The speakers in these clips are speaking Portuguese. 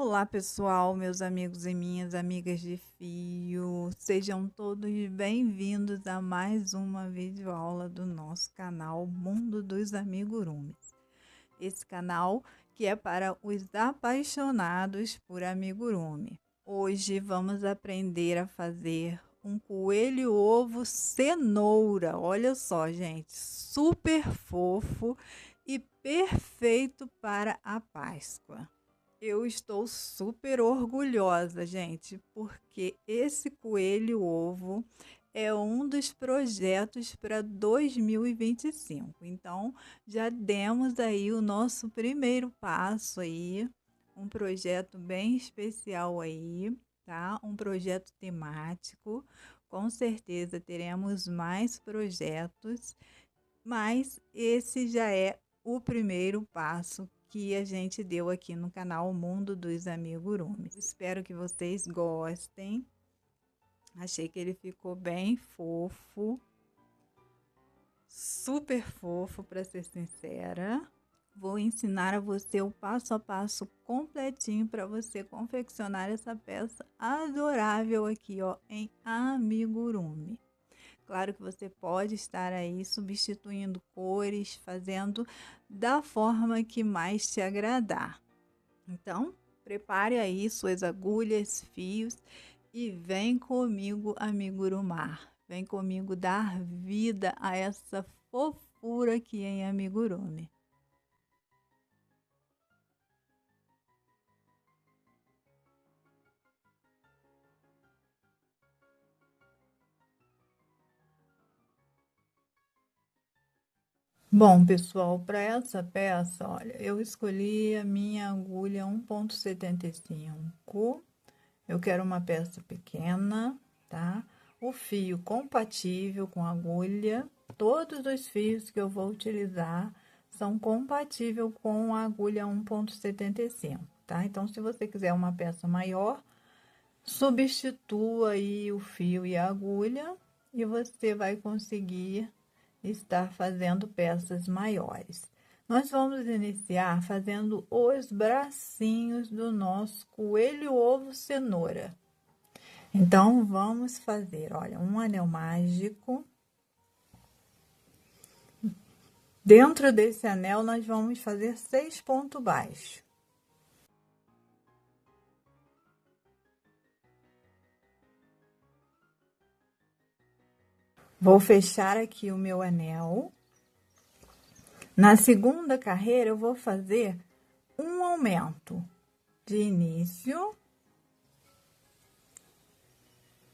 Olá pessoal, meus amigos e minhas amigas de fio, sejam todos bem-vindos a mais uma videoaula do nosso canal Mundo dos Amigurumis. Esse canal que é para os apaixonados por amigurumi. Hoje vamos aprender a fazer um coelho ovo cenoura. Olha só, gente, super fofo e perfeito para a Páscoa. Eu estou super orgulhosa, gente, porque esse coelho ovo é um dos projetos para 2025. Então, já demos aí o nosso primeiro passo aí, um projeto bem especial aí, tá? Um projeto temático. Com certeza teremos mais projetos, mas esse já é o primeiro passo que a gente deu aqui no canal Mundo dos Amigurumis. Espero que vocês gostem. Achei que ele ficou bem fofo, super fofo, para ser sincera. Vou ensinar a você o passo a passo completinho para você confeccionar essa peça adorável aqui, ó, em amigurumi. Claro que você pode estar aí substituindo cores, fazendo da forma que mais te agradar. Então, prepare aí suas agulhas, fios e vem comigo amigurumar. Vem comigo dar vida a essa fofura aqui em amigurumi. Bom, pessoal, para essa peça, olha, eu escolhi a minha agulha 1,75. Eu quero uma peça pequena, tá? O fio compatível com a agulha. Todos os fios que eu vou utilizar são compatíveis com a agulha 1,75, tá? Então, se você quiser uma peça maior, substitua aí o fio e a agulha e você vai conseguir estar fazendo peças maiores. Nós vamos iniciar fazendo os bracinhos do nosso coelho ovo cenoura. Então, vamos fazer, olha, um anel mágico. Dentro desse anel, nós vamos fazer 6 pontos baixos. Vou fechar aqui o meu anel. Na segunda carreira, eu vou fazer um aumento de início,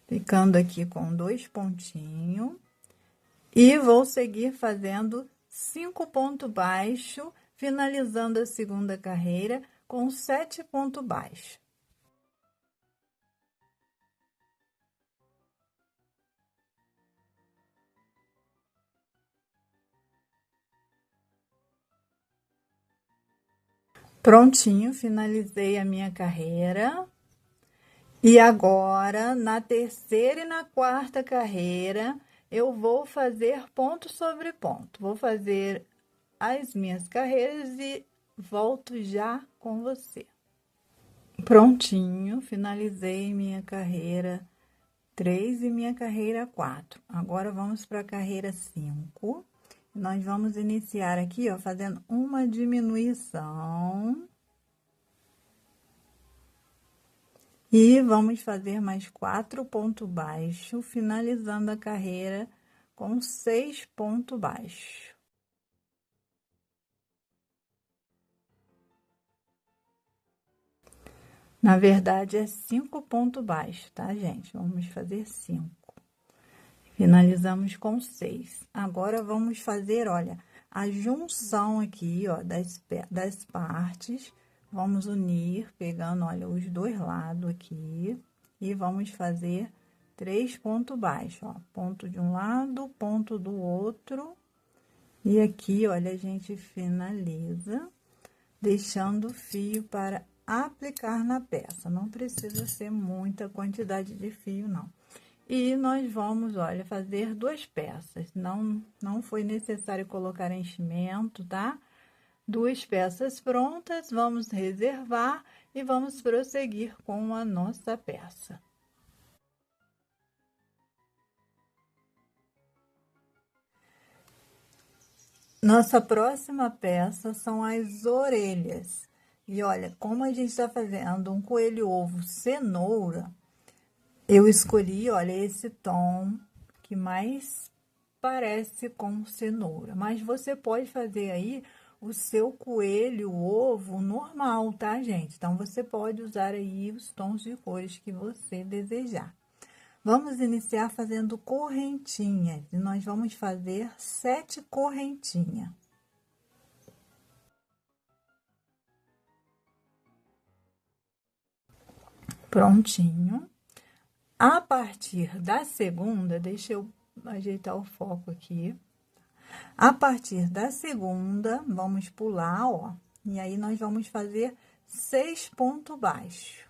ficando aqui com 2 pontinhos, e vou seguir fazendo 5 pontos baixos, finalizando a segunda carreira com 7 pontos baixos. Prontinho, finalizei a minha carreira. E agora, na terceira e na quarta carreira, eu vou fazer ponto sobre ponto. Vou fazer as minhas carreiras e volto já com você. Prontinho, finalizei minha carreira 3 e minha carreira 4. Agora, vamos para a carreira 5. Nós vamos iniciar aqui, ó, fazendo uma diminuição. E vamos fazer mais 4 pontos baixos, finalizando a carreira com 6 pontos baixos. Na verdade, é 5 pontos baixos, tá, gente? Vamos fazer 5. Finalizamos com 6. Agora, vamos fazer, olha, a junção aqui, ó, das partes. Vamos unir, pegando, olha, os dois lados aqui. E vamos fazer 3 pontos baixos, ó. Ponto de um lado, ponto do outro. E aqui, olha, a gente finaliza, deixando o fio para aplicar na peça. Não precisa ser muita quantidade de fio, não. E nós vamos, olha, fazer 2 peças. Não foi necessário colocar enchimento, tá? Duas peças prontas, vamos reservar e vamos prosseguir com a nossa peça. Nossa próxima peça são as orelhas. E olha, como a gente está fazendo um coelho-ovo cenoura, eu escolhi, olha, esse tom que mais parece com cenoura. Mas você pode fazer aí o seu coelho-ovo normal, tá, gente? Então, você pode usar aí os tons de cores que você desejar. Vamos iniciar fazendo correntinhas. E nós vamos fazer 7 correntinhas. Prontinho. A partir da segunda, deixa eu ajeitar o foco aqui. A partir da segunda, vamos pular, ó. E aí, nós vamos fazer 6 pontos baixos.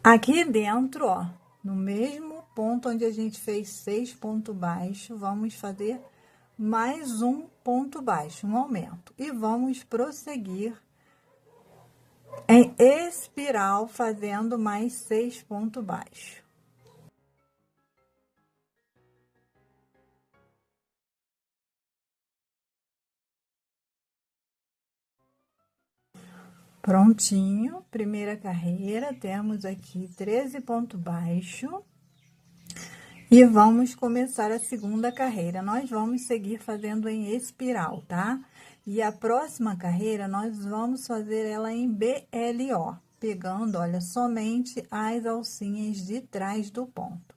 Aqui dentro, ó, no mesmo ponto onde a gente fez 6 pontos baixos, vamos fazer mais um ponto baixo, um aumento. E vamos prosseguir em espiral, fazendo mais 6 pontos baixos. Prontinho, primeira carreira, temos aqui 13 pontos baixos. E vamos começar a segunda carreira. Nós vamos seguir fazendo em espiral, tá? E a próxima carreira, nós vamos fazer ela em BLO, pegando, olha, somente as alcinhas de trás do ponto.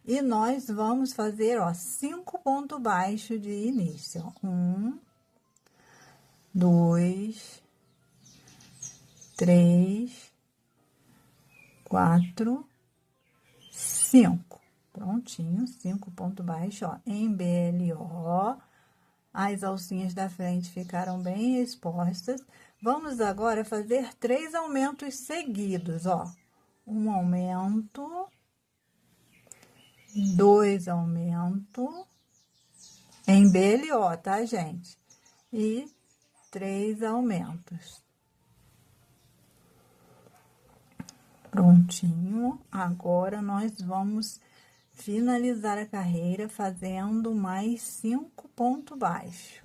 E nós vamos fazer, ó, 5 pontos baixos de início. 1, 2, 3, 4, 5. Prontinho, 5 pontos baixos, ó, em BLO. As alcinhas da frente ficaram bem expostas. Vamos agora fazer 3 aumentos seguidos, ó. Um aumento, 2 aumentos, em BLO, tá, gente? E 3 aumentos. Prontinho. Agora, nós vamos finalizar a carreira fazendo mais 5 pontos baixos.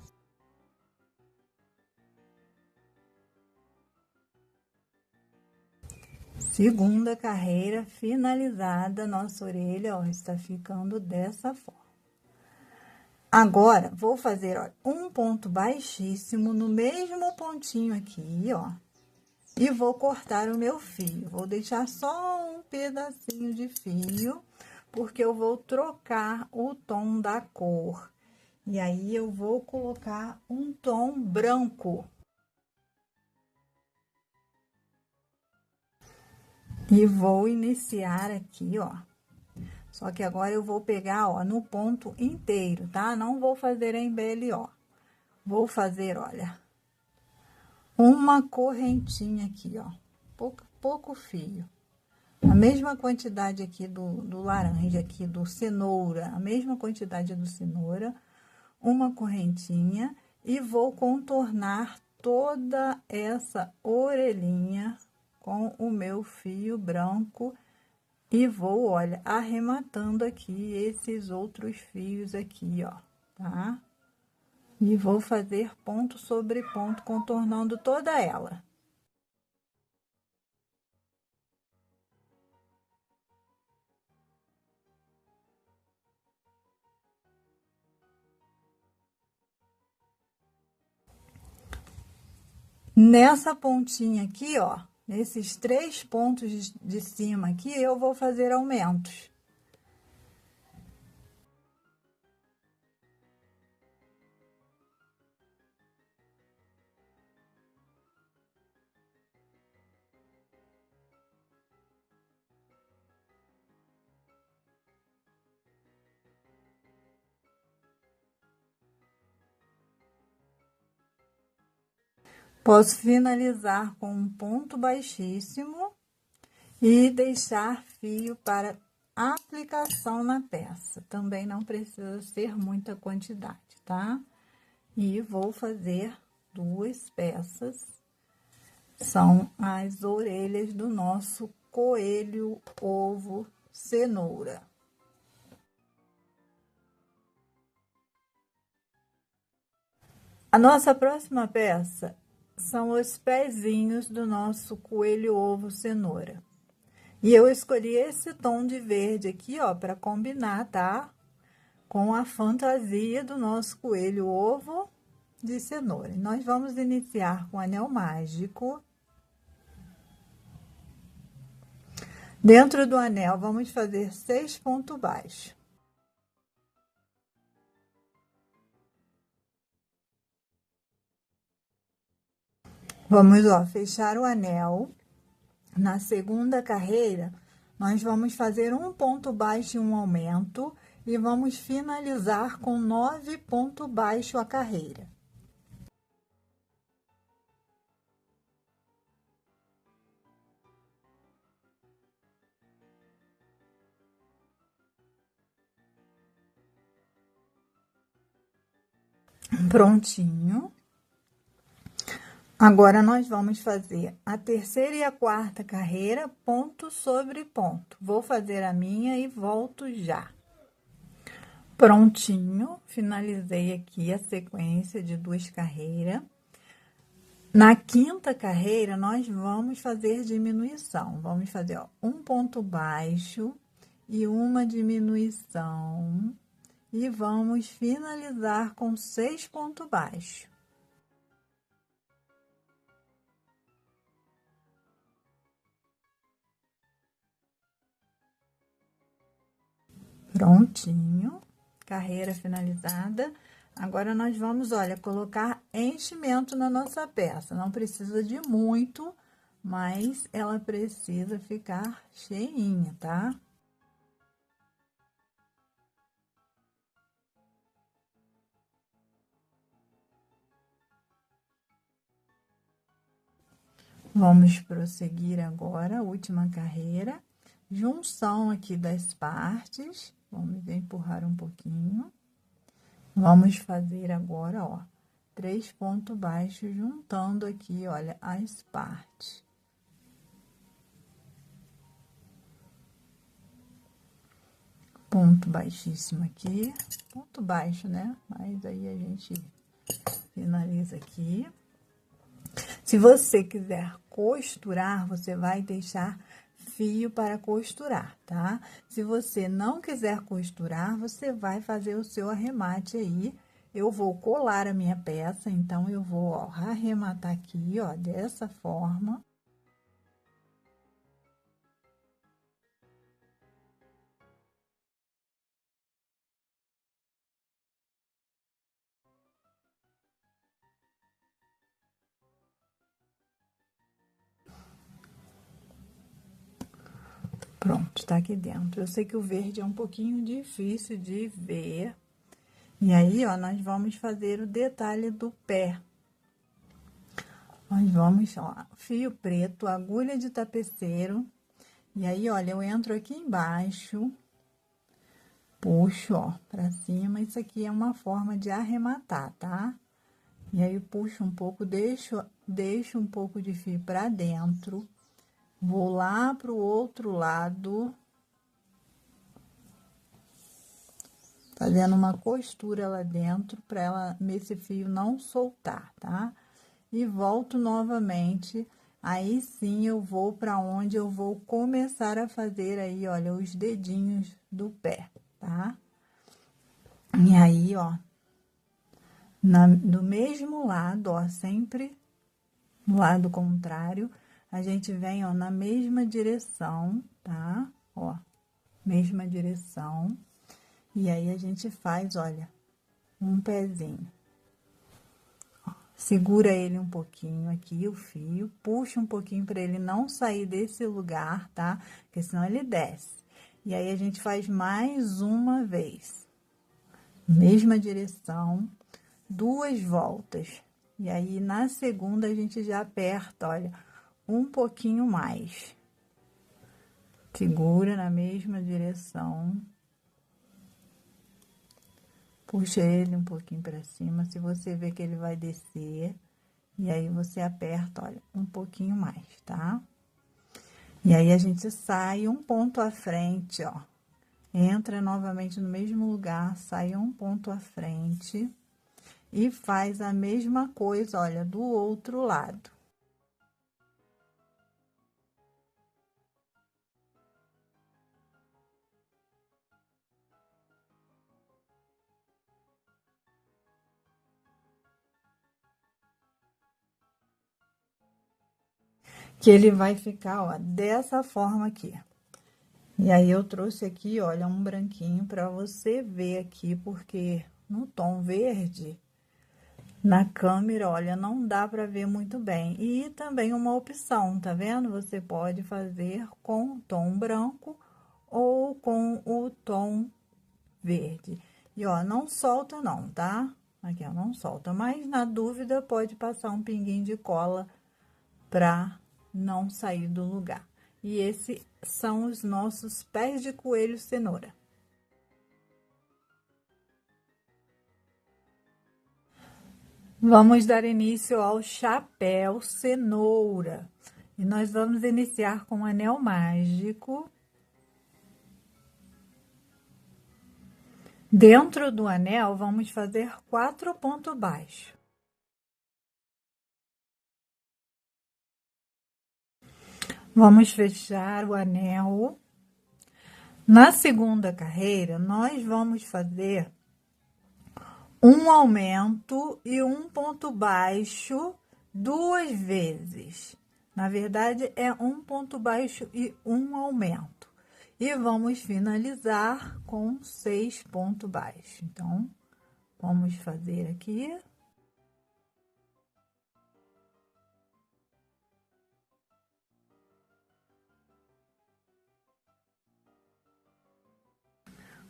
Segunda carreira finalizada, nossa orelha, ó, está ficando dessa forma. Agora, vou fazer, ó, um ponto baixíssimo no mesmo pontinho aqui, ó. E vou cortar o meu fio. Vou deixar só um pedacinho de fio, porque eu vou trocar o tom da cor. E aí, eu vou colocar um tom branco. E vou iniciar aqui, ó. Só que agora eu vou pegar, ó, no ponto inteiro, tá? Não vou fazer em BLO. Vou fazer, olha, uma correntinha aqui, ó. Pouco fio. A mesma quantidade aqui do laranja, aqui do cenoura, a mesma quantidade do cenoura, uma correntinha, e vou contornar toda essa orelhinha com o meu fio branco e vou, olha, arrematando aqui esses outros fios aqui, ó, tá? E vou fazer ponto sobre ponto, contornando toda ela. Nessa pontinha aqui, ó, nesses 3 pontos de cima aqui, eu vou fazer aumentos. Posso finalizar com um ponto baixíssimo e deixar fio para aplicação na peça. Também não precisa ser muita quantidade, tá? E vou fazer 2 peças. São as orelhas do nosso coelho, ovo, cenoura. A nossa próxima peça são os pezinhos do nosso coelho, ovo, cenoura. E eu escolhi esse tom de verde aqui, ó, para combinar, tá? Com a fantasia do nosso coelho, ovo de cenoura. E nós vamos iniciar com anel mágico. Dentro do anel, vamos fazer 6 pontos baixos. Vamos, ó, fechar o anel. Na segunda carreira, nós vamos fazer um ponto baixo e um aumento e vamos finalizar com 9 pontos baixos a carreira. Prontinho. Agora, nós vamos fazer a terceira e a quarta carreira, ponto sobre ponto. Vou fazer a minha e volto já. Prontinho, finalizei aqui a sequência de 2 carreiras. Na quinta carreira, nós vamos fazer diminuição. Vamos fazer, ó, um ponto baixo e uma diminuição. E vamos finalizar com 6 pontos baixos. Prontinho, carreira finalizada. Agora, nós vamos, olha, colocar enchimento na nossa peça. Não precisa de muito, mas ela precisa ficar cheinha, tá? Vamos prosseguir agora, a última carreira. Junção aqui das partes. Vamos empurrar um pouquinho. Vamos fazer agora, ó, 3 pontos baixos, juntando aqui, olha, as partes. Ponto baixíssimo aqui, ponto baixo, né? Mas aí a gente finaliza aqui. Se você quiser costurar, você vai deixar fio para costurar, tá? Se você não quiser costurar, você vai fazer o seu arremate aí. Eu vou colar a minha peça, então eu vou, ó, arrematar aqui, ó, dessa forma. Pronto, tá aqui dentro. Eu sei que o verde é um pouquinho difícil de ver. E aí, ó, nós vamos fazer o detalhe do pé. Nós vamos, ó, fio preto, agulha de tapeceiro. E aí, olha, eu entro aqui embaixo, puxo, ó, pra cima. Isso aqui é uma forma de arrematar, tá? E aí, puxo um pouco, deixo um pouco de fio pra dentro. Vou lá pro outro lado, fazendo uma costura lá dentro, para esse fio não soltar, tá? E volto novamente, aí sim eu vou para onde eu vou começar a fazer aí, olha, os dedinhos do pé, tá? E aí, ó, do mesmo lado, ó, sempre no lado contrário, a gente vem, ó, na mesma direção, tá? Ó, mesma direção. E aí, a gente faz, olha, um pezinho. Ó, segura ele um pouquinho aqui, o fio, puxa um pouquinho para ele não sair desse lugar, tá? Porque senão ele desce. E aí, a gente faz mais uma vez. Mesma direção, 2 voltas. E aí, na segunda, a gente já aperta, olha, um pouquinho mais. Segura na mesma direção. Puxa ele um pouquinho para cima, se você vê que ele vai descer. E aí, você aperta, olha, um pouquinho mais, tá? E aí, a gente sai um ponto à frente, ó. Entra novamente no mesmo lugar, sai um ponto à frente. E faz a mesma coisa, olha, do outro lado. Que ele vai ficar, ó, dessa forma aqui. E aí, eu trouxe aqui, olha, um branquinho pra você ver aqui, porque no tom verde, na câmera, olha, não dá pra ver muito bem. E também uma opção, tá vendo? Você pode fazer com o tom branco ou com o tom verde. E, ó, não solta não, tá? Aqui, ó, não solta. Mas, na dúvida, pode passar um pinguinho de cola pra não sair do lugar. E esses são os nossos pés de coelho cenoura. Vamos dar início ao chapéu cenoura. E nós vamos iniciar com um anel mágico. Dentro do anel, vamos fazer 4 pontos baixos. Vamos fechar o anel. Na segunda carreira, nós vamos fazer um aumento e um ponto baixo 2 vezes. Na verdade, é um ponto baixo e um aumento. E vamos finalizar com 6 pontos baixos. Então, vamos fazer aqui.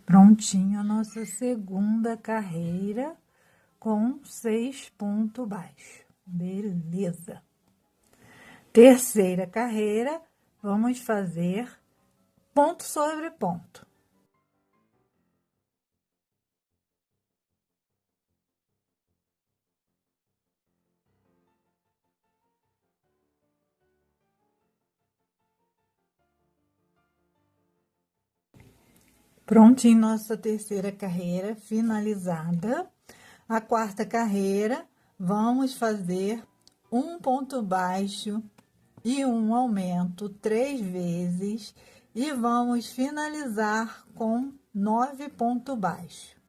Prontinho a nossa segunda carreira com 6 pontos baixos. Beleza. Terceira carreira, vamos fazer ponto sobre ponto. Prontinho nossa terceira carreira finalizada. A quarta carreira, vamos fazer um ponto baixo e um aumento 3 vezes e vamos finalizar com 9 pontos baixos.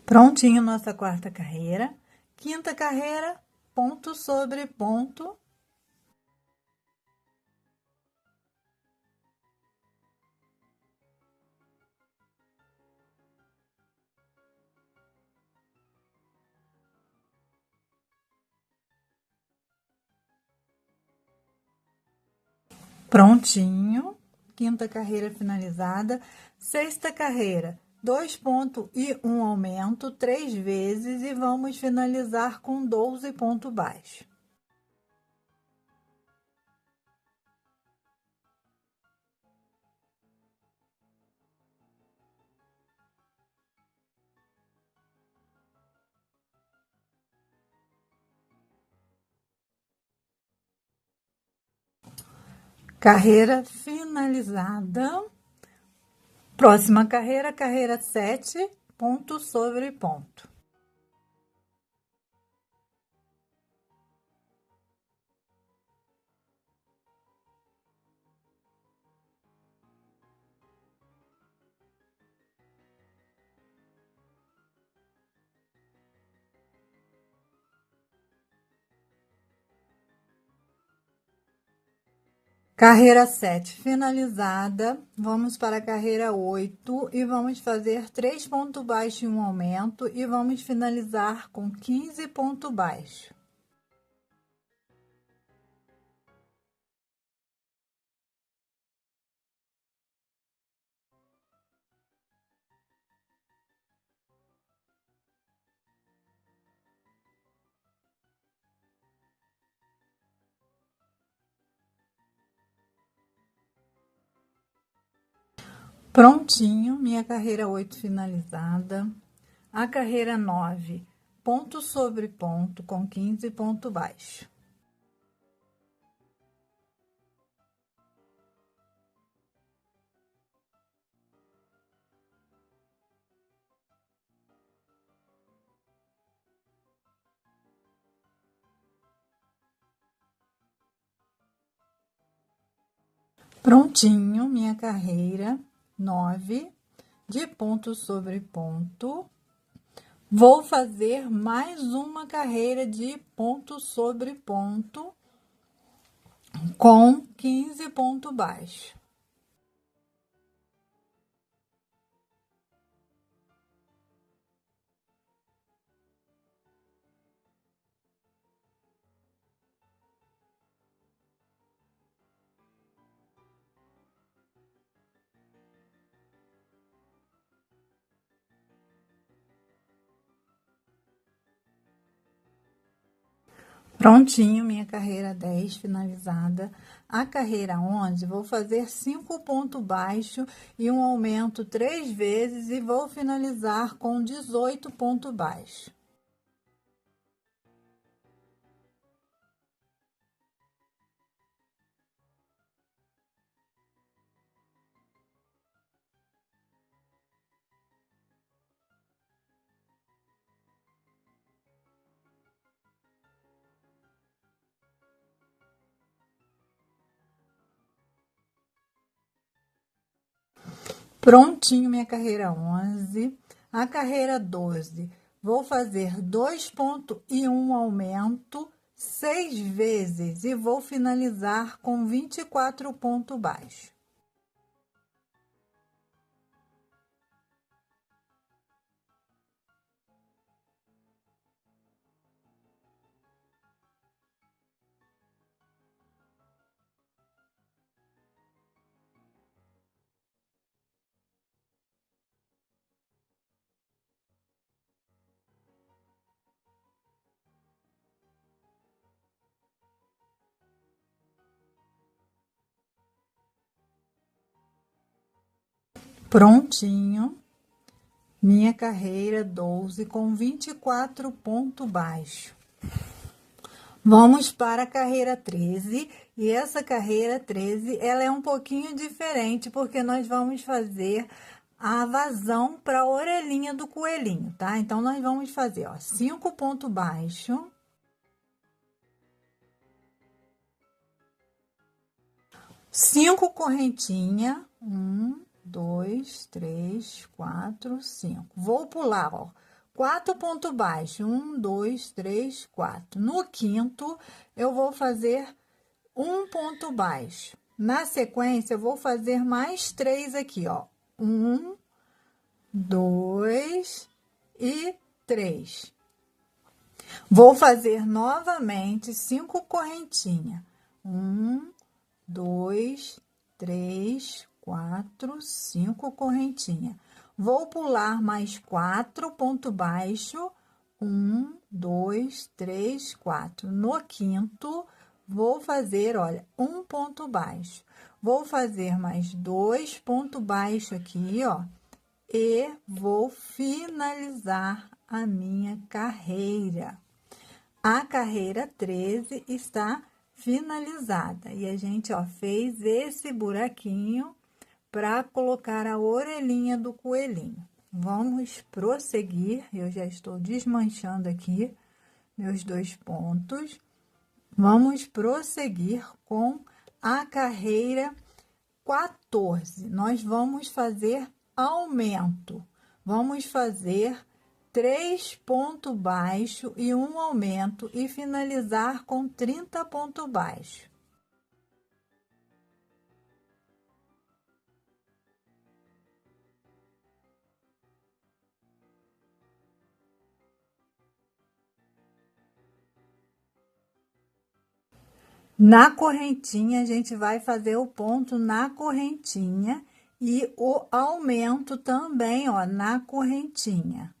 Prontinho nossa quarta carreira. Quinta carreira, ponto sobre ponto. Prontinho. Quinta carreira finalizada. Sexta carreira, 2 pontos e um aumento 3 vezes e vamos finalizar com 12 pontos baixos. Carreira finalizada. Próxima carreira, carreira 7, ponto sobre ponto. Carreira 7 finalizada, vamos para a carreira 8 e vamos fazer 3 pontos baixos e um aumento e vamos finalizar com 15 pontos baixos. Prontinho, minha carreira 8 finalizada. A carreira 9, ponto sobre ponto com 15 ponto baixo. Prontinho, minha carreira 9 de ponto sobre ponto. Vou fazer mais uma carreira de ponto sobre ponto com 15 ponto baixo. Prontinho, minha carreira 10 finalizada. A carreira 11, vou fazer 5 pontos baixos e um aumento 3 vezes e vou finalizar com 18 pontos baixos. Prontinho, minha carreira 11. A carreira 12, vou fazer 2 pontos e um aumento 6 vezes e vou finalizar com 24 pontos baixos. Prontinho, minha carreira 12 com 24 pontos baixos. Vamos para a carreira 13, e essa carreira 13, ela é um pouquinho diferente, porque nós vamos fazer a vazão para a orelhinha do coelhinho, tá? Então, nós vamos fazer, ó, 5 pontos baixos, 5 correntinhas, 1, 2, 3, 4, 5. Vou pular, ó, 4 pontos baixos, 1, 2, 3, 4. No quinto, eu vou fazer um ponto baixo. Na sequência, eu vou fazer mais 3 aqui, ó. 1, 2 e 3. Vou fazer novamente 5 correntinhas. 1, 2, 3, 4, 5 correntinhas. Vou pular mais 4 ponto baixo. 1, 2, 3, 4. No quinto, vou fazer, olha, um ponto baixo. Vou fazer mais 2 pontos baixos aqui, ó. E vou finalizar a minha carreira. A carreira 13 está finalizada. E a gente, ó, fez esse buraquinho para colocar a orelhinha do coelhinho. Vamos prosseguir. Eu já estou desmanchando aqui meus 2 pontos. Vamos prosseguir com a carreira 14. Nós vamos fazer aumento. Vamos fazer 3 pontos baixos e um aumento e finalizar com 30 pontos baixos. Na correntinha, a gente vai fazer o ponto na correntinha e o aumento também, ó, na correntinha.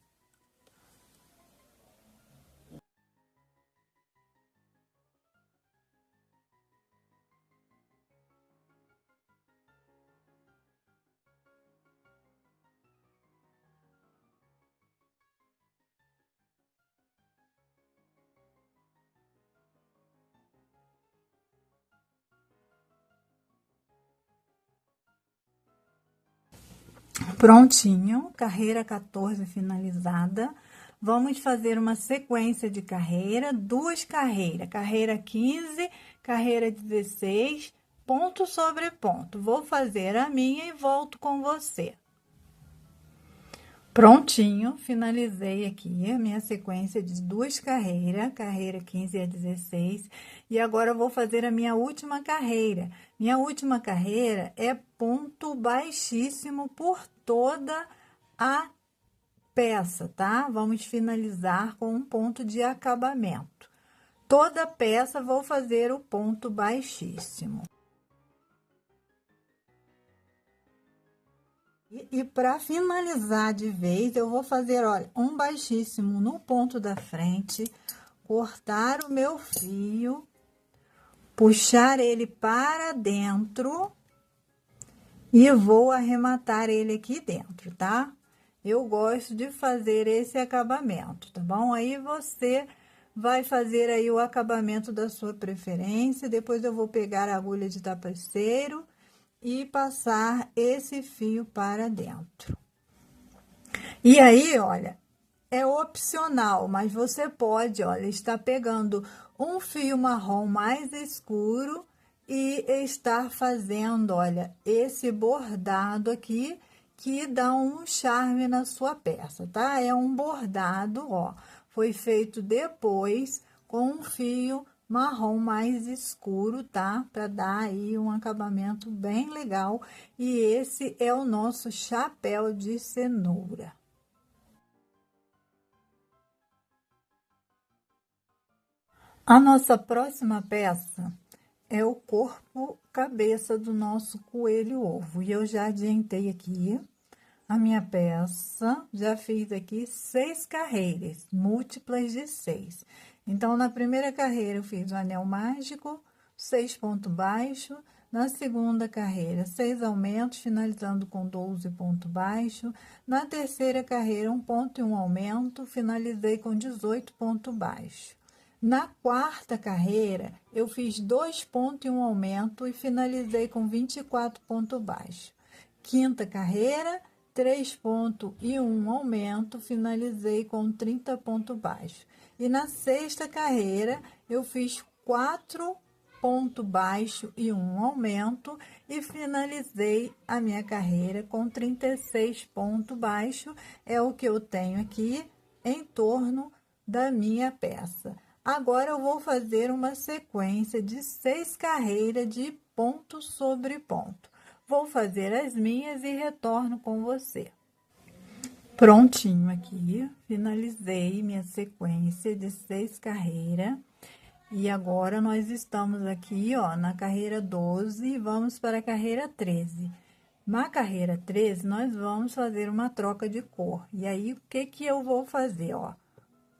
Prontinho, carreira 14 finalizada. Vamos fazer uma sequência de carreira, duas carreiras, carreira 15, carreira 16, ponto sobre ponto. Vou fazer a minha e volto com você. Prontinho, finalizei aqui a minha sequência de duas carreiras, carreira 15 a 16, e agora eu vou fazer a minha última carreira. Minha última carreira é ponto baixíssimo por toda a peça, tá? Vamos finalizar com um ponto de acabamento. Toda peça vou fazer o ponto baixíssimo. E para finalizar de vez, eu vou fazer, olha, um baixíssimo no ponto da frente, cortar o meu fio, puxar ele para dentro e vou arrematar ele aqui dentro, tá? Eu gosto de fazer esse acabamento, tá bom? Aí você vai fazer aí o acabamento da sua preferência, depois eu vou pegar a agulha de tapeceiro e passar esse fio para dentro. E aí, olha, é opcional, mas você pode, olha, estar pegando um fio marrom mais escuro e estar fazendo, olha, esse bordado aqui, que dá um charme na sua peça, tá? É um bordado, ó, foi feito depois com um fio marrom mais escuro, tá? Para dar aí um acabamento bem legal. E esse é o nosso chapéu de cenoura. A nossa próxima peça é o corpo cabeça do nosso coelho ovo. E eu já adiantei aqui a minha peça, já fiz aqui 6 carreiras, múltiplas de 6. Então, na primeira carreira, eu fiz o anel mágico, 6 pontos baixos. Na segunda carreira, 6 aumentos, finalizando com 12 pontos baixos. Na terceira carreira, 1 ponto e 1 aumento, finalizei com 18 pontos baixos. Na quarta carreira, eu fiz 2 pontos e 1 aumento e finalizei com 24 pontos baixos. Quinta carreira, 3 pontos e 1 aumento, finalizei com 30 pontos baixos. E na sexta carreira, eu fiz 4 pontos baixos e 1 aumento e finalizei a minha carreira com 36 pontos baixos. É o que eu tenho aqui em torno da minha peça. Agora, eu vou fazer uma sequência de 6 carreiras de ponto sobre ponto. Vou fazer as minhas e retorno com você. Prontinho aqui, finalizei minha sequência de 6 carreiras. E agora, nós estamos aqui, ó, na carreira 12 e vamos para a carreira 13. Na carreira 13, nós vamos fazer uma troca de cor. E aí, o que que eu vou fazer, ó?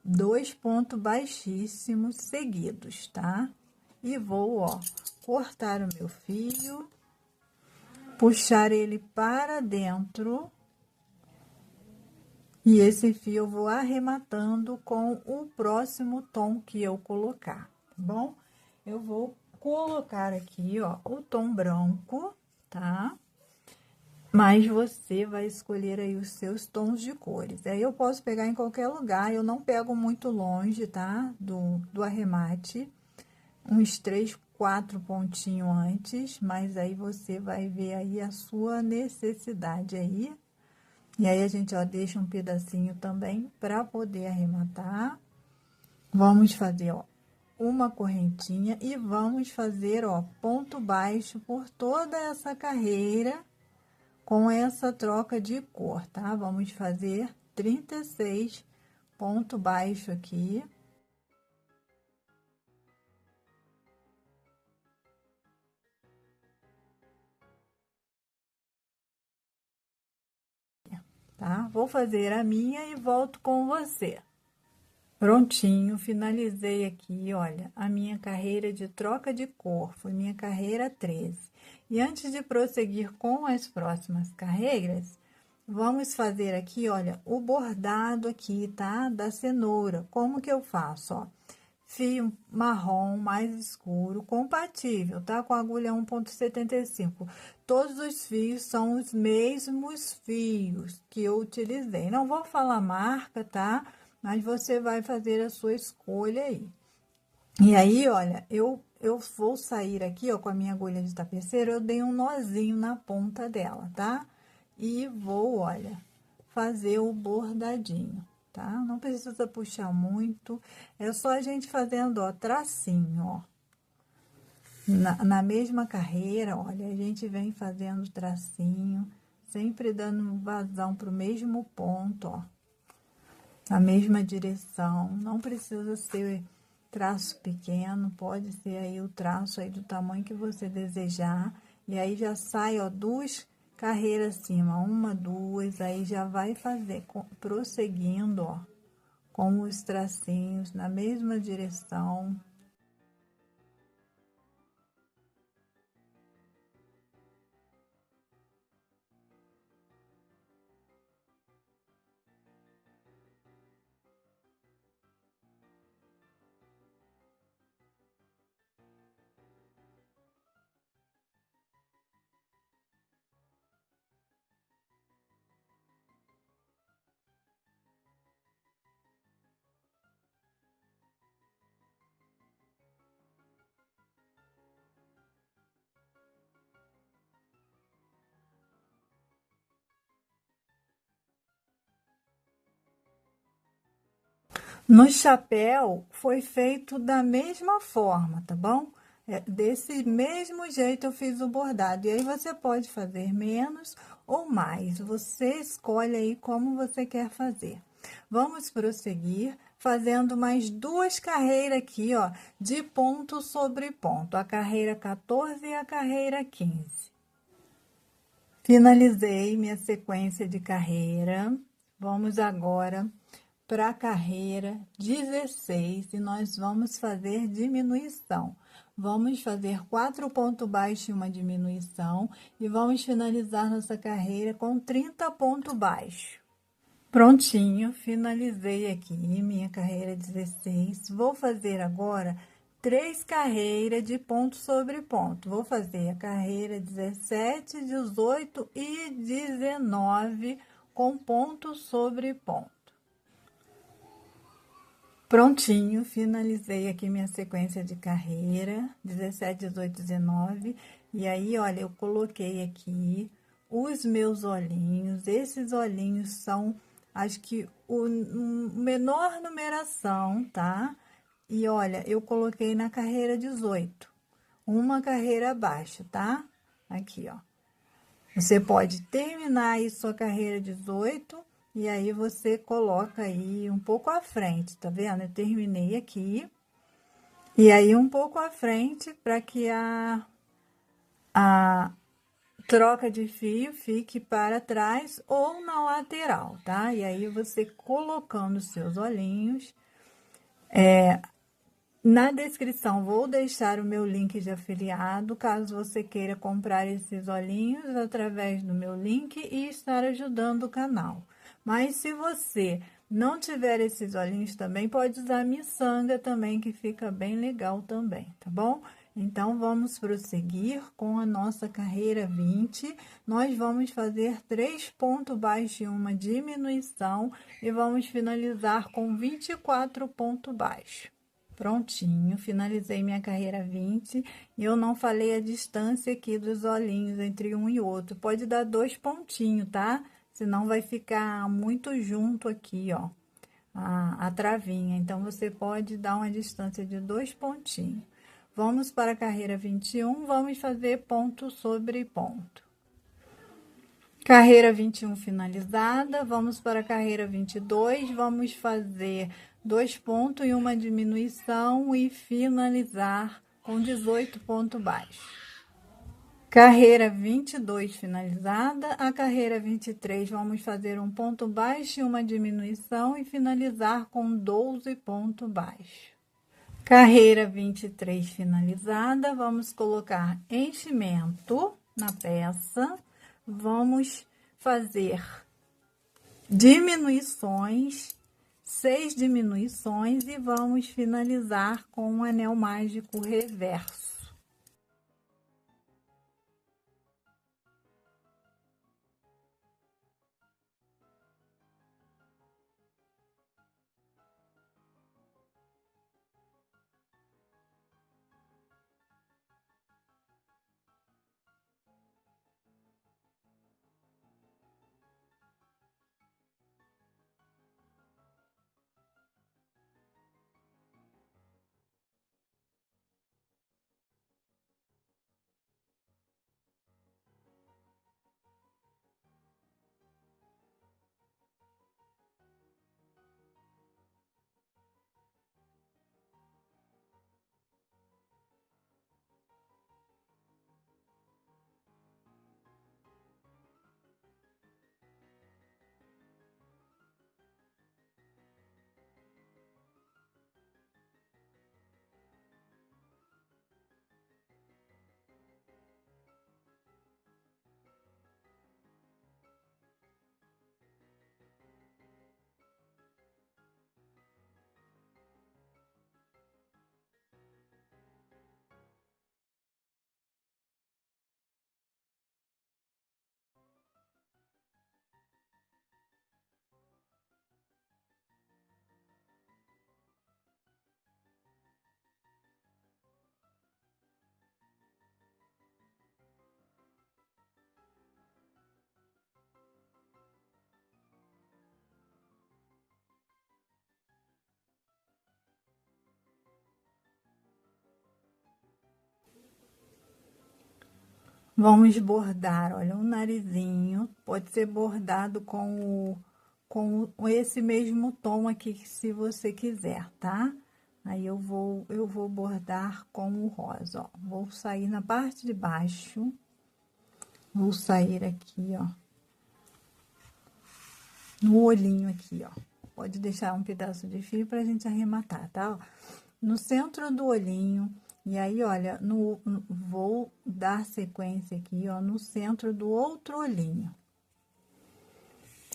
2 pontos baixíssimos seguidos, tá? E vou, ó, cortar o meu fio, puxar ele para dentro, e esse fio eu vou arrematando com o próximo tom que eu colocar, tá bom? Eu vou colocar aqui, ó, o tom branco, tá? Mas você vai escolher aí os seus tons de cores. Aí eu posso pegar em qualquer lugar, eu não pego muito longe, tá? Do arremate, uns 3, 4 pontinhos antes, mas aí você vai ver aí a sua necessidade aí. E aí, a gente, ó, deixa um pedacinho também para poder arrematar. Vamos fazer, ó, uma correntinha e vamos fazer, ó, ponto baixo por toda essa carreira com essa troca de cor, tá? Vamos fazer 36 ponto baixo aqui. Tá? Vou fazer a minha e volto com você. Prontinho, finalizei aqui, olha, a minha carreira de troca de cor, foi minha carreira 13. E antes de prosseguir com as próximas carreiras, vamos fazer aqui, olha, o bordado aqui, tá? Da cenoura. Como que eu faço, ó? fio marrom mais escuro, compatível, tá? Com a agulha 1,75. Todos os fios são os mesmos fios que eu utilizei. Não vou falar marca, tá? Mas você vai fazer a sua escolha aí. E aí, olha, eu vou sair aqui, ó, com a minha agulha de tapeceiro, eu dei um nozinho na ponta dela, tá? E vou, olha, fazer o bordadinho, tá? Não precisa puxar muito, é só a gente fazendo, ó, tracinho, ó. Na mesma carreira, olha, a gente vem fazendo tracinho, sempre dando vazão pro mesmo ponto, ó. Na mesma direção, não precisa ser traço pequeno, pode ser aí o traço aí do tamanho que você desejar. E aí já sai, ó, 2 carreiras acima, 1, 2, aí já vai fazer, prosseguindo, ó, com os tracinhos na mesma direção. No chapéu foi feito da mesma forma, tá bom? Desse mesmo jeito eu fiz o bordado. E aí você pode fazer menos ou mais. Você escolhe aí como você quer fazer. Vamos prosseguir fazendo mais 2 carreiras aqui, ó, de ponto sobre ponto. A carreira 14 e a carreira 15. Finalizei minha sequência de carreira. Vamos agora para a carreira 16 e nós vamos fazer diminuição. Vamos fazer 4 pontos baixos e uma diminuição e vamos finalizar nossa carreira com 30 pontos baixos. Prontinho, finalizei aqui minha carreira 16. Vou fazer agora 3 carreiras de ponto sobre ponto. Vou fazer a carreira 17, 18 e 19 com ponto sobre ponto. Prontinho, finalizei aqui minha sequência de carreira, 17, 18, 19. E aí, olha, eu coloquei aqui os meus olhinhos. Esses olhinhos são, acho que, o menor numeração, tá? E olha, eu coloquei na carreira 18, uma carreira abaixo, tá? Aqui, ó. Você pode terminar aí sua carreira 18 e aí você coloca aí um pouco à frente, tá vendo? Eu terminei aqui. E aí um pouco à frente para que a troca de fio fique para trás ou na lateral, tá? E aí você colocando seus olhinhos. Na descrição vou deixar o meu link de afiliado, caso você queira comprar esses olhinhos através do meu link e estar ajudando o canal. Mas se você não tiver esses olhinhos também, pode usar miçanga também, que fica bem legal também, tá bom? Então, vamos prosseguir com a nossa carreira 20. Nós vamos fazer 3 pontos baixos e uma diminuição e vamos finalizar com 24 pontos baixos. Prontinho, finalizei minha carreira 20 e eu não falei a distância aqui dos olhinhos entre um e outro. Pode dar 2 pontinhos, tá? Senão vai ficar muito junto aqui, ó, a travinha. Então, você pode dar uma distância de 2 pontinhos. Vamos para a carreira 21, vamos fazer ponto sobre ponto. Carreira 21 finalizada, vamos para a carreira 22, vamos fazer 2 pontos e uma diminuição e finalizar com 18 pontos baixos. Carreira 22 finalizada, a carreira 23 vamos fazer um ponto baixo e uma diminuição e finalizar com 12 pontos baixos. Carreira 23 finalizada, vamos colocar enchimento na peça, vamos fazer diminuições 6 diminuições e vamos finalizar com um anel mágico reverso. Vamos bordar, olha, um narizinho, pode ser bordado com esse mesmo tom aqui, se você quiser, tá? Aí eu vou bordar com o rosa, ó. Vou sair na parte de baixo, vou sair aqui, ó, no olhinho aqui, ó. Pode deixar um pedaço de fio pra gente arrematar, tá? Ó, no centro do olhinho. E aí, olha, vou dar sequência aqui, ó, no centro do outro olhinho.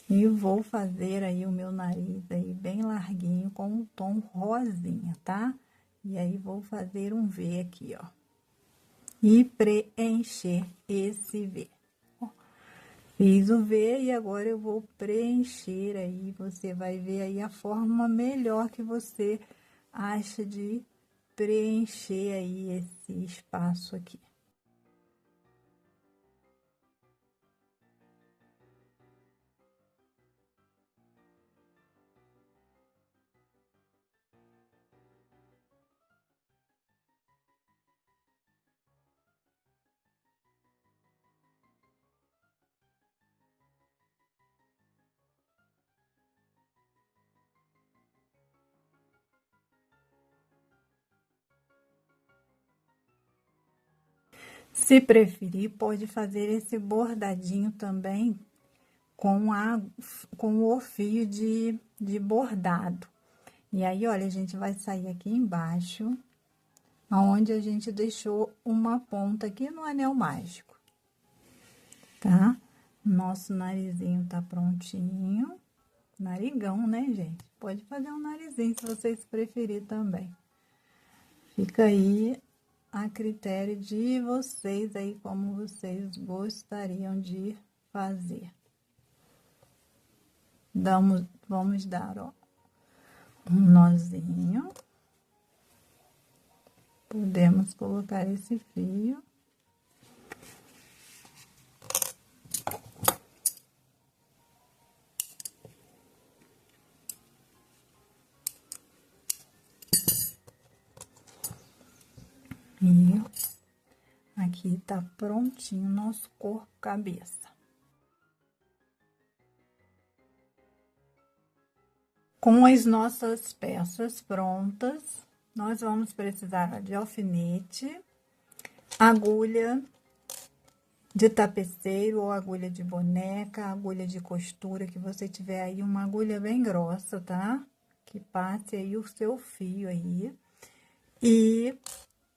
E vou fazer aí o meu nariz aí bem larguinho com um tom rosinha, tá? E aí, vou fazer um V aqui, ó. E preencher esse V. Ó, fiz o V e agora eu vou preencher aí. Você vai ver aí a forma melhor que você acha de preencher aí esse espaço aqui. Se preferir, pode fazer esse bordadinho também com o fio de bordado. E aí, olha, a gente vai sair aqui embaixo, aonde a gente deixou uma ponta aqui no anel mágico, tá? Nosso narizinho tá prontinho. Narigão, né, gente? Pode fazer um narizinho se vocês preferirem também. Fica aí a critério de vocês aí, como vocês gostariam de fazer. Vamos dar, ó, um nozinho. Podemos colocar esse fio. E aqui tá prontinho nosso corpo cabeça. Com as nossas peças prontas, nós vamos precisar de alfinete, agulha de tapeceiro ou agulha de boneca, agulha de costura, que você tiver aí uma agulha bem grossa, tá? Que passe aí o seu fio aí. E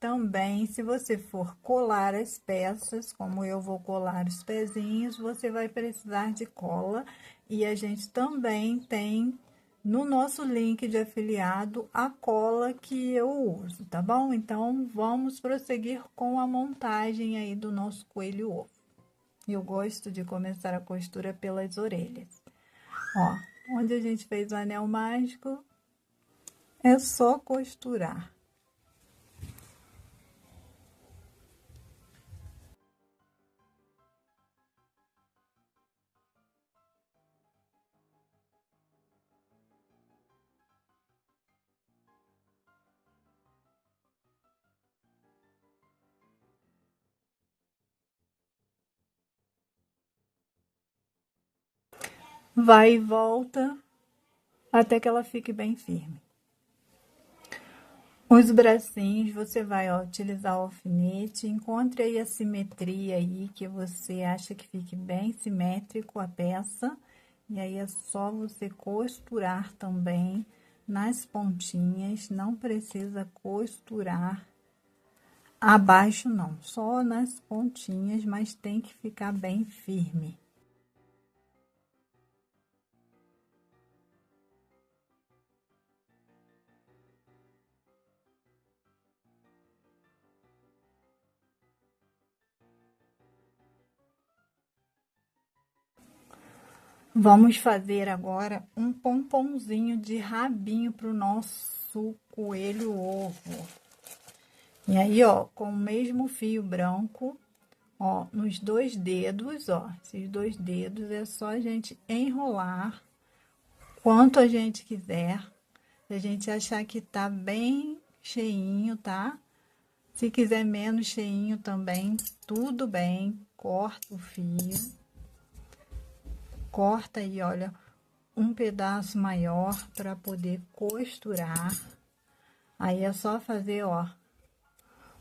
também, se você for colar as peças, como eu vou colar os pezinhos, você vai precisar de cola. E a gente também tem no nosso link de afiliado a cola que eu uso, tá bom? Então, vamos prosseguir com a montagem aí do nosso coelho ovo. Eu gosto de começar a costura pelas orelhas. Ó, onde a gente fez o anel mágico, é só costurar. Vai e volta até que ela fique bem firme. Os bracinhos, você vai ó, utilizar o alfinete, encontre aí a simetria aí, que você acha que fique bem simétrico a peça. E aí, é só você costurar também nas pontinhas, não precisa costurar abaixo não, só nas pontinhas, mas tem que ficar bem firme. Vamos fazer agora um pomponzinho de rabinho para o nosso coelho ovo. E aí, ó, com o mesmo fio branco, ó, nos 2 dedos, ó, esses 2 dedos é só a gente enrolar quanto a gente quiser. Se a gente achar que tá bem cheinho, tá? Se quiser menos cheinho também, tudo bem. Corta o fio. Corta aí, olha, um pedaço maior para poder costurar. Aí é só fazer, ó,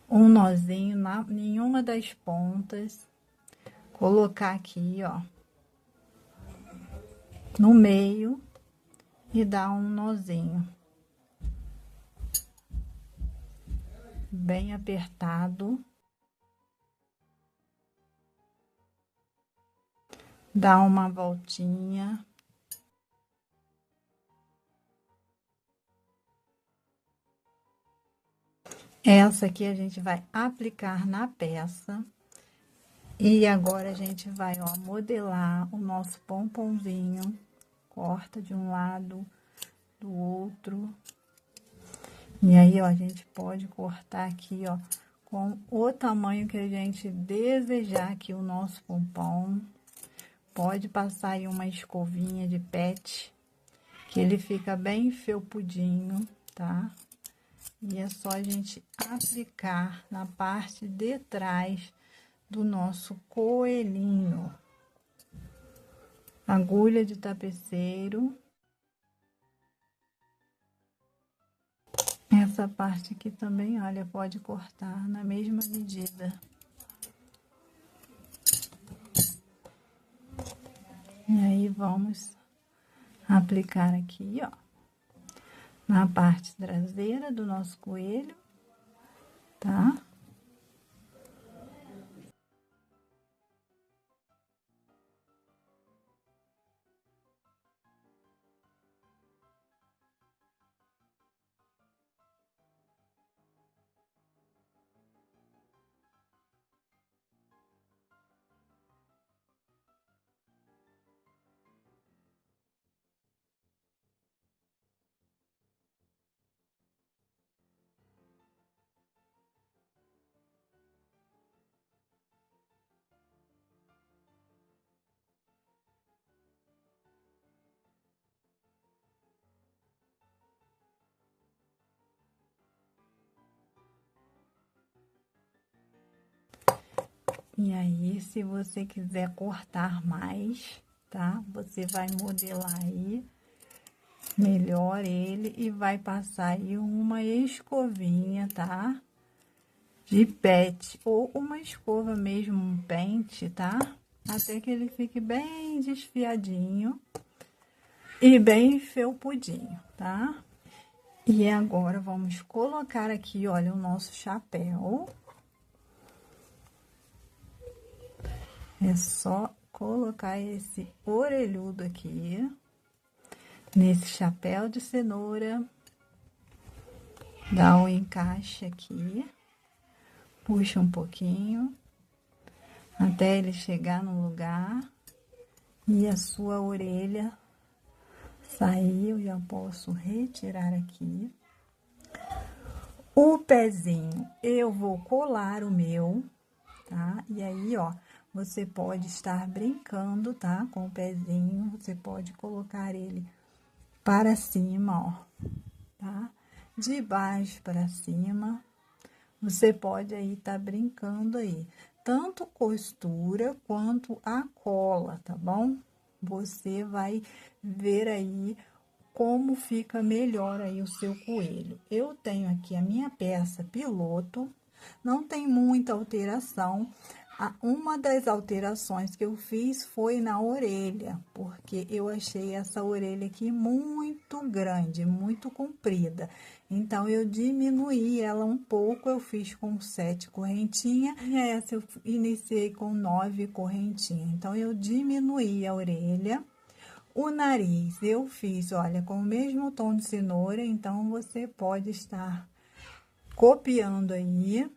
um nozinho em uma das pontas. Colocar aqui, ó, no meio e dar um nozinho. Bem apertado. Dá uma voltinha. Essa aqui a gente vai aplicar na peça. E agora a gente vai, ó, modelar o nosso pomponzinho. Corta de um lado, do outro. E aí, ó, a gente pode cortar aqui, ó, com o tamanho que a gente desejar aqui o nosso pompom. Pode passar aí uma escovinha de pet, que ele fica bem felpudinho, tá? E é só a gente aplicar na parte de trás do nosso coelhinho. Agulha de tapeceiro. Essa parte aqui também, olha, pode cortar na mesma medida. E aí, vamos aplicar aqui, ó, na parte traseira do nosso coelho, tá? E aí, se você quiser cortar mais, tá? Você vai modelar aí melhor ele e vai passar aí uma escovinha, tá? De pet, ou uma escova mesmo, um pente, tá? Até que ele fique bem desfiadinho e bem felpudinho, tá? E agora, vamos colocar aqui, olha, o nosso chapéu. É só colocar esse orelhudo aqui. nesse chapéu de cenoura, dá um encaixe aqui, puxa um pouquinho, até ele chegar no lugar e a sua orelha sair, eu já posso retirar aqui. O pezinho, eu vou colar o meu, tá? E aí, ó, você pode estar brincando, tá? Com o pezinho, você pode colocar ele para cima, ó, tá? De baixo para cima, você pode aí tá brincando aí, tanto costura quanto a cola, tá bom? Você vai ver aí como fica melhor aí o seu coelho. Eu tenho aqui a minha peça piloto, não tem muita alteração. Uma das alterações que eu fiz foi na orelha, porque eu achei essa orelha aqui muito grande, muito comprida. Então, eu diminuí ela um pouco, eu fiz com 7 correntinhas, e essa eu iniciei com 9 correntinhas. Então, eu diminuí a orelha. O nariz eu fiz, olha, com o mesmo tom de cenoura, então você pode estar copiando aí.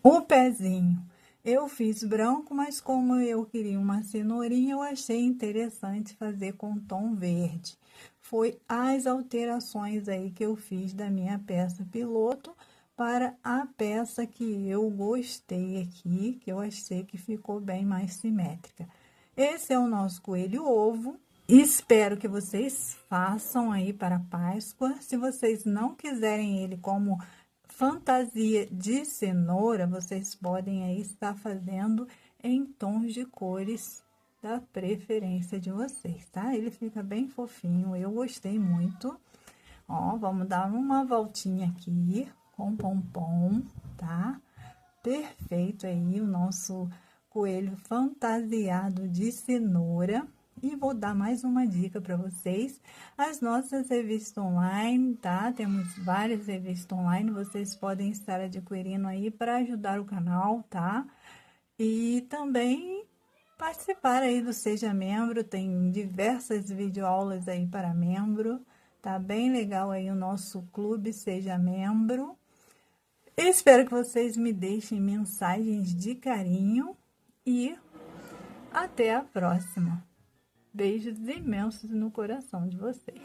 O pezinho eu fiz branco, mas como eu queria uma cenourinha, eu achei interessante fazer com tom verde. Foi as alterações aí que eu fiz da minha peça piloto para a peça que eu gostei aqui, que eu achei que ficou bem mais simétrica. Esse é o nosso coelho ovo. Espero que vocês façam aí para a Páscoa. Se vocês não quiserem ele como fantasia de cenoura, vocês podem aí estar fazendo em tons de cores da preferência de vocês, tá? Ele fica bem fofinho, eu gostei muito. Ó, vamos dar uma voltinha aqui com pompom, tá? Perfeito aí o nosso coelho fantasiado de cenoura. E vou dar mais uma dica para vocês, as nossas revistas online, tá? Temos várias revistas online, vocês podem estar adquirindo aí para ajudar o canal, tá? E também participar aí do Seja Membro, tem diversas videoaulas aí para membro, tá bem legal aí o nosso clube Seja Membro. Espero que vocês me deixem mensagens de carinho e até a próxima. Beijos imensos no coração de vocês.